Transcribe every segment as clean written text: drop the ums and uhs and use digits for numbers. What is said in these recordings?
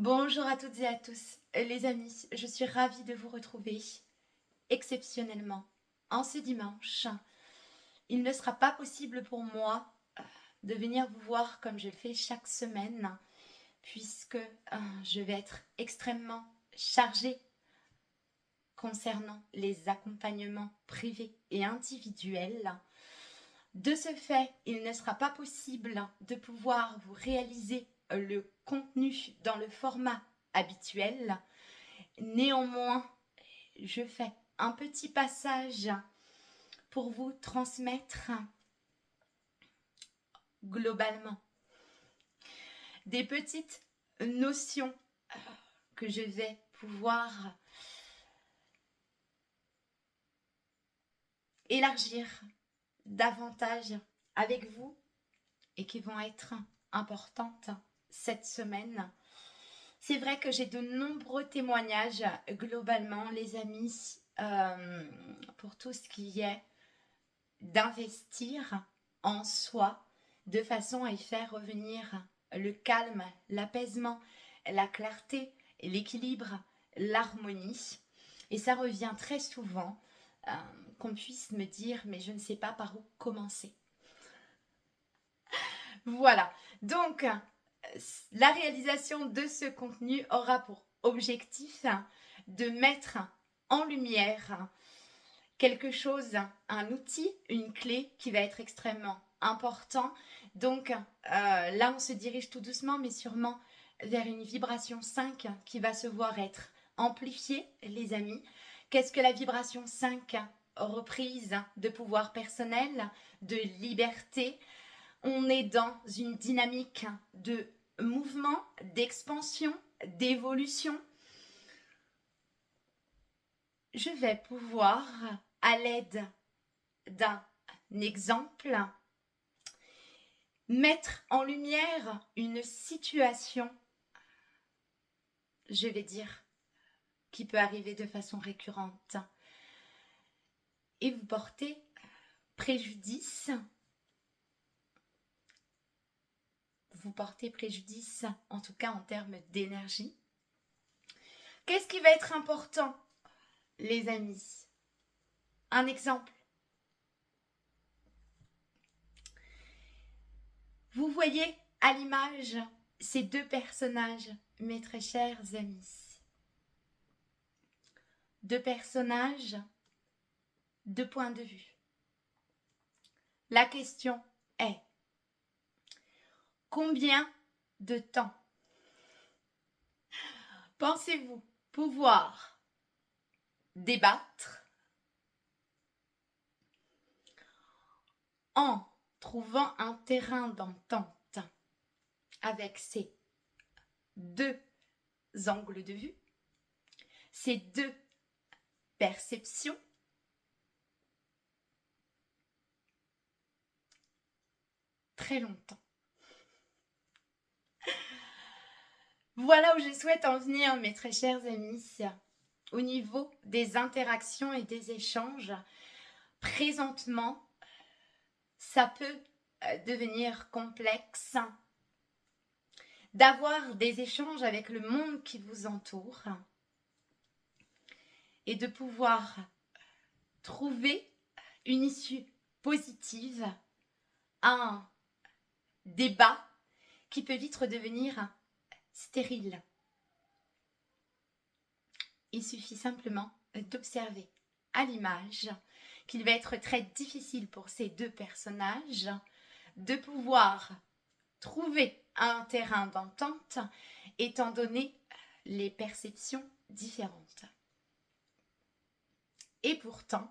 Bonjour à toutes et à tous, les amis, je suis ravie de vous retrouver exceptionnellement en ce dimanche. Il ne sera pas possible pour moi de venir vous voir comme je le fais chaque semaine, puisque je vais être extrêmement chargée concernant les accompagnements privés et individuels. De ce fait, il ne sera pas possible de pouvoir vous réaliser le contenu dans le format habituel. Néanmoins, je fais un petit passage pour vous transmettre globalement des petites notions que je vais pouvoir élargir davantage avec vous et qui vont être importantes cette semaine. C'est vrai que j'ai de nombreux témoignages globalement, les amis, pour tout ce qui est d'investir en soi de façon à y faire revenir le calme, l'apaisement, la clarté, l'équilibre, l'harmonie. Et ça revient très souvent qu'on puisse me dire mais je ne sais pas par où commencer. Voilà, donc la réalisation de ce contenu aura pour objectif de mettre en lumière quelque chose, un outil, une clé qui va être extrêmement important. Donc là, on se dirige tout doucement, mais sûrement vers une vibration 5 qui va se voir être amplifiée, les amis. Qu'est-ce que la vibration 5 reprise de pouvoir personnel, de liberté? On est dans une dynamique de mouvement, d'expansion, d'évolution. Je vais pouvoir, à l'aide d'un exemple, mettre en lumière une situation, je vais dire, qui peut arriver de façon récurrente et vous porter préjudice. Vous portez préjudice, en tout cas en termes d'énergie. Qu'est-ce qui va être important, les amis? Un exemple. Vous voyez à l'image ces deux personnages, mes très chers amis. Deux personnages, deux points de vue. La question est, combien de temps pensez-vous pouvoir débattre en trouvant un terrain d'entente avec ces deux angles de vue, ces deux perceptions? Très longtemps. Voilà où je souhaite en venir, mes très chers amis, au niveau des interactions et des échanges. Présentement, ça peut devenir complexe d'avoir des échanges avec le monde qui vous entoure et de pouvoir trouver une issue positive à un débat qui peut vite devenir stérile. Il suffit simplement d'observer à l'image qu'il va être très difficile pour ces deux personnages de pouvoir trouver un terrain d'entente étant donné les perceptions différentes. Et pourtant,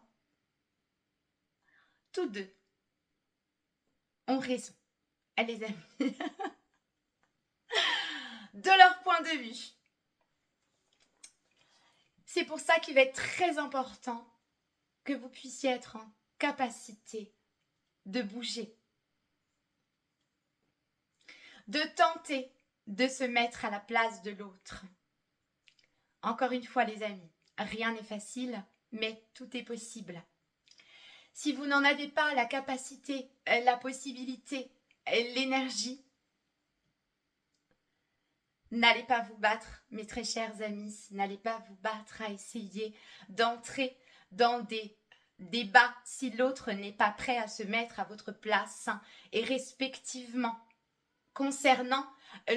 tous deux ont raison, les amis, de leur point de vue. C'est pour ça qu'il va être très important que vous puissiez être en capacité de bouger, de tenter de se mettre à la place de l'autre. Encore une fois, les amis, rien n'est facile, mais tout est possible. Si vous n'en avez pas la capacité, la possibilité, l'énergie, N'allez pas vous battre, mes très chers amis, n'allez pas vous battre à essayer d'entrer dans des débats si l'autre n'est pas prêt à se mettre à votre place et respectivement. Concernant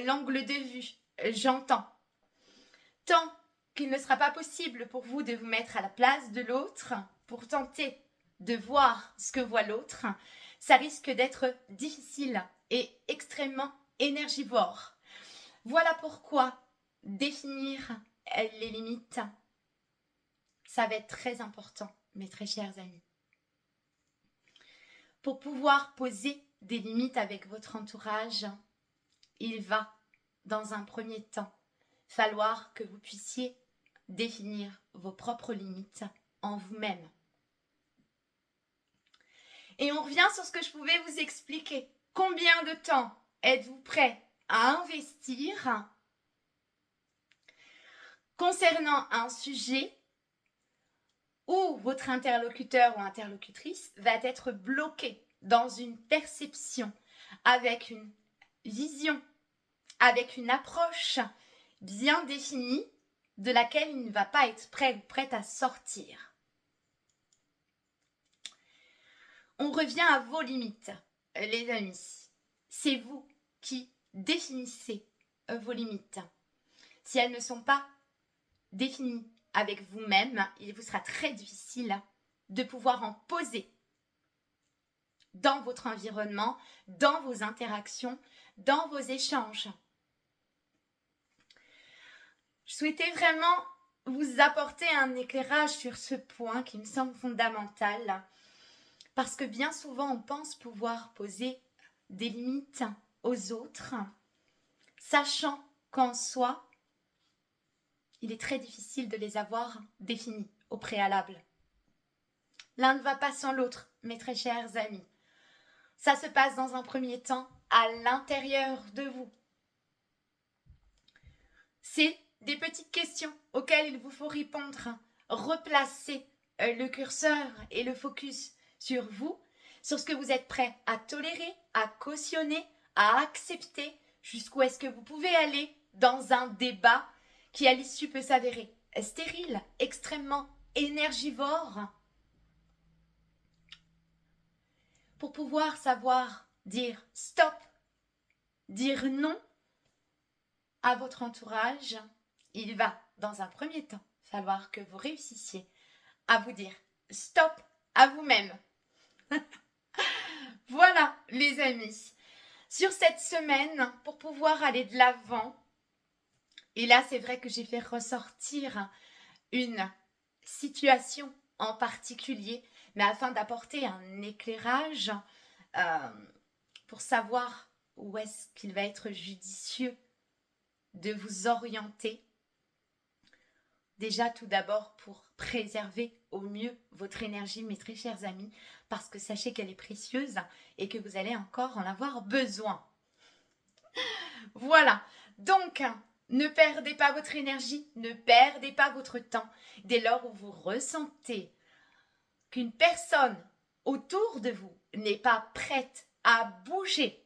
l'angle de vue, j'entends. Tant qu'il ne sera pas possible pour vous de vous mettre à la place de l'autre pour tenter de voir ce que voit l'autre, ça risque d'être difficile et extrêmement énergivore. Voilà pourquoi définir les limites, ça va être très important, mes très chers amis. Pour pouvoir poser des limites avec votre entourage, il va, dans un premier temps, falloir que vous puissiez définir vos propres limites en vous-même. Et on revient sur ce que je pouvais vous expliquer. Combien de temps êtes-vous prêt à investir concernant un sujet où votre interlocuteur ou interlocutrice va être bloqué dans une perception, avec une vision, avec une approche bien définie de laquelle il ne va pas être prêt ou prête à sortir. On revient à vos limites, les amis. C'est vous qui définissez vos limites. Si elles ne sont pas définies avec vous-même, il vous sera très difficile de pouvoir en poser dans votre environnement, dans vos interactions, dans vos échanges. Je souhaitais vraiment vous apporter un éclairage sur ce point qui me semble fondamental, parce que bien souvent on pense pouvoir poser des limites aux autres, sachant qu'en soi, il est très difficile de les avoir définies au préalable. L'un ne va pas sans l'autre, mes très chers amis. Ça se passe dans un premier temps à l'intérieur de vous. C'est des petites questions auxquelles il vous faut répondre. Replacez le curseur et le focus sur vous, sur ce que vous êtes prêt à tolérer, à cautionner, à accepter, jusqu'où est-ce que vous pouvez aller dans un débat qui à l'issue peut s'avérer stérile, extrêmement énergivore. Pour pouvoir savoir dire stop, dire non à votre entourage, il va, dans un premier temps, falloir que vous réussissiez à vous dire stop à vous-même. Voilà, les amis. Sur cette semaine, pour pouvoir aller de l'avant, et là, c'est vrai que j'ai fait ressortir une situation en particulier, mais afin d'apporter un éclairage pour savoir où est-ce qu'il va être judicieux de vous orienter. Déjà, tout d'abord, pour préserver au mieux votre énergie, mes très chers amis, parce que sachez qu'elle est précieuse et que vous allez encore en avoir besoin. Voilà, donc ne perdez pas votre énergie, ne perdez pas votre temps. Dès lors où vous ressentez qu'une personne autour de vous n'est pas prête à bouger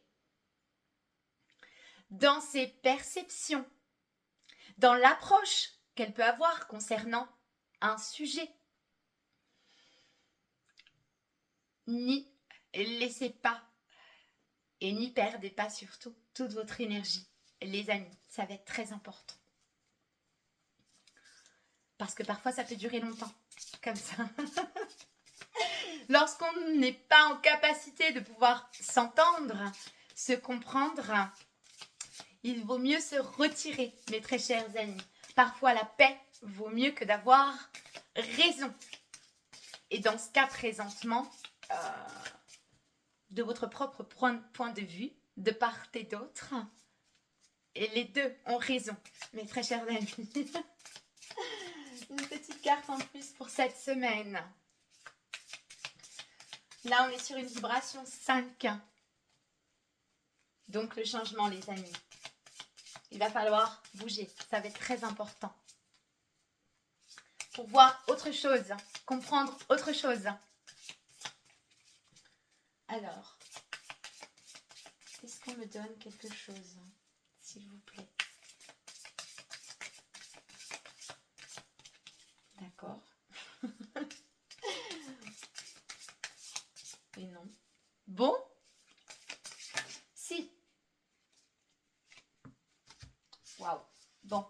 dans ses perceptions, dans l'approche qu'elle peut avoir concernant un sujet, n'y laissez pas et n'y perdez pas surtout toute votre énergie. Les amis, ça va être très important. Parce que parfois ça peut durer longtemps, comme ça. Lorsqu'on n'est pas en capacité de pouvoir s'entendre, se comprendre, il vaut mieux se retirer, mes très chers amis. Parfois la paix vaut mieux que d'avoir raison. Et dans ce cas présentement, de votre propre point de vue, de part et d'autre, et les deux ont raison, mes très chers amis. Une petite carte en plus pour cette semaine. Là, on est sur une vibration 5. Donc, le changement, les amis. Il va falloir bouger. Ça va être très important. Pour voir autre chose. Comprendre autre chose. Alors, est-ce qu'on me donne quelque chose, s'il vous plaît? Waouh. Bon.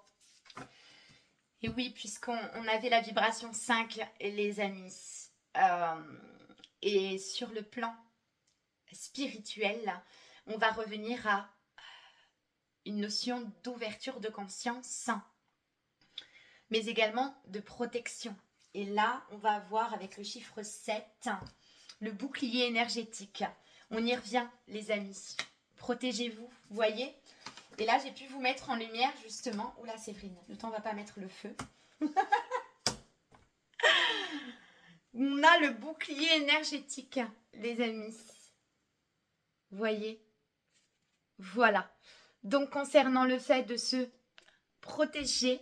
Et oui, puisqu'on avait la vibration 5, les amis. Et sur le plan spirituel, on va revenir à une notion d'ouverture de conscience, mais également de protection. Et là, on va avoir avec le chiffre 7, le bouclier énergétique. On y revient, les amis. Protégez-vous, vous voyez. Et là, j'ai pu vous mettre en lumière, justement. Oula, Séverine, le temps va pas mettre le feu. On a le bouclier énergétique, les amis. Vous voyez. Voilà. Donc, concernant le fait de se protéger,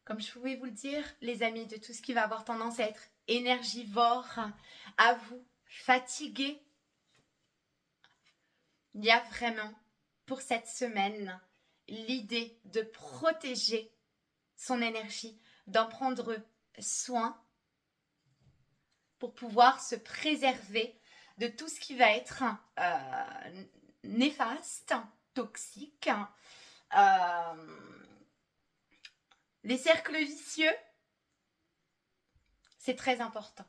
comme je pouvais vous le dire, les amis, de tout ce qui va avoir tendance à être énergivore, à vous fatiguer, il y a vraiment, pour cette semaine, l'idée de protéger son énergie, d'en prendre soin pour pouvoir se préserver de tout ce qui va être néfaste, toxique, les cercles vicieux, c'est très important.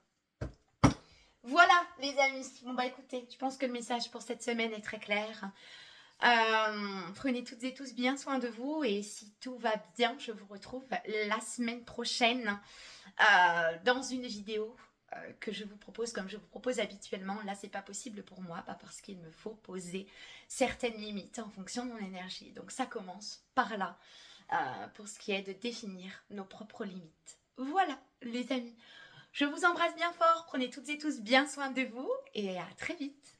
Voilà les amis, bon bah écoutez, je pense que le message pour cette semaine est très clair. Prenez toutes et tous bien soin de vous et si tout va bien, je vous retrouve la semaine prochaine dans une vidéo que je vous propose comme je vous propose habituellement. Là, c'est pas possible pour moi, parce qu'il me faut poser certaines limites en fonction de mon énergie. Donc ça commence par là pour ce qui est de définir nos propres limites. Voilà les amis, je vous embrasse bien fort, prenez toutes et tous bien soin de vous et à très vite.